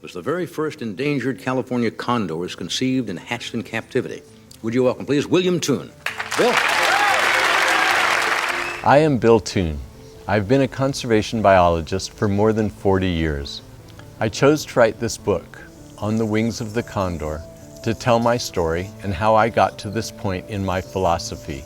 was the very first endangered California condor was conceived and hatched in captivity. Would you welcome, please, William Toone. Bill? I am Bill Toone. I've been a conservation biologist for more than 40 years. I chose to write this book, On the Wings of the Condor, to tell my story and how I got to this point in my philosophy.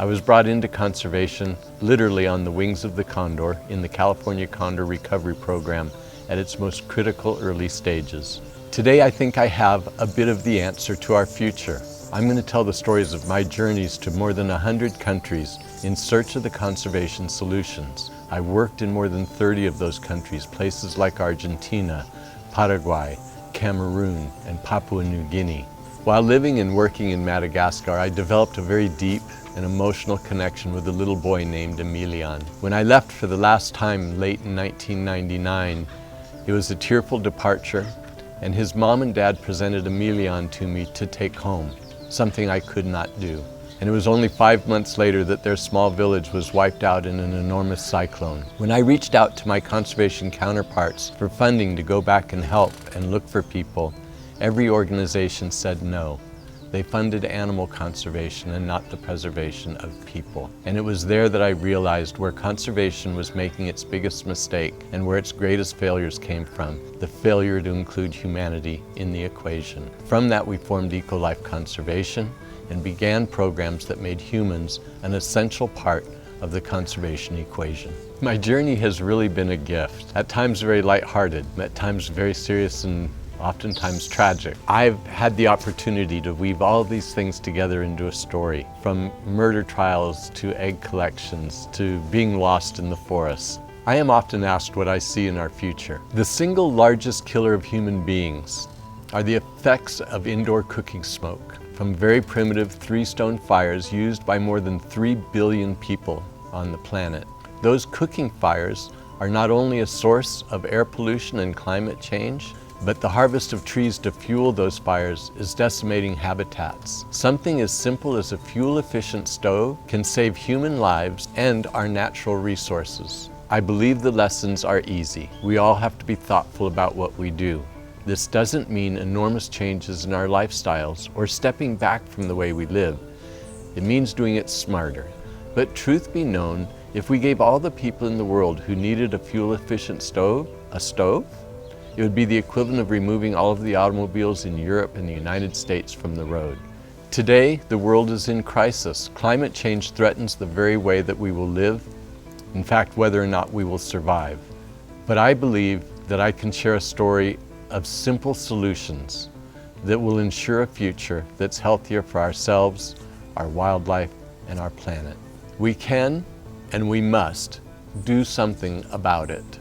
I was brought into conservation literally on the wings of the condor in the California Condor Recovery Program at its most critical early stages. Today I think I have a bit of the answer to our future. I'm going to tell the stories of my journeys to more than 100 countries in search of the conservation solutions. I worked in more than 30 of those countries, places like Argentina, Paraguay, Cameroon, and Papua New Guinea. While living and working in Madagascar, I developed a very deep and emotional connection with a little boy named Emilian. When I left for the last time late in 1999, it was a tearful departure, and his mom and dad presented Emilian to me to take home, something I could not do. And it was only 5 months later that their small village was wiped out in an enormous cyclone. When I reached out to my conservation counterparts for funding to go back and help and look for people, every organization said no. They funded animal conservation and not the preservation of people. And it was there that I realized where conservation was making its biggest mistake and where its greatest failures came from, the failure to include humanity in the equation. From that we formed Eco-Life Conservation and began programs that made humans an essential part of the conservation equation. My journey has really been a gift, at times very lighthearted, at times very serious and oftentimes tragic. I've had the opportunity to weave all of these things together into a story, from murder trials to egg collections to being lost in the forest. I am often asked what I see in our future. The single largest killer of human beings are the effects of indoor cooking smoke from very primitive three-stone fires used by more than 3 billion people on the planet. Those cooking fires are not only a source of air pollution and climate change, but the harvest of trees to fuel those fires is decimating habitats. Something as simple as a fuel-efficient stove can save human lives and our natural resources. I believe the lessons are easy. We all have to be thoughtful about what we do. This doesn't mean enormous changes in our lifestyles or stepping back from the way we live. It means doing it smarter. But truth be known, if we gave all the people in the world who needed a fuel-efficient stove a stove, it would be the equivalent of removing all of the automobiles in Europe and the United States from the road. Today, the world is in crisis. Climate change threatens the very way that we will live, in fact, whether or not we will survive. But I believe that I can share a story of simple solutions that will ensure a future that's healthier for ourselves, our wildlife, and our planet. We can and we must do something about it.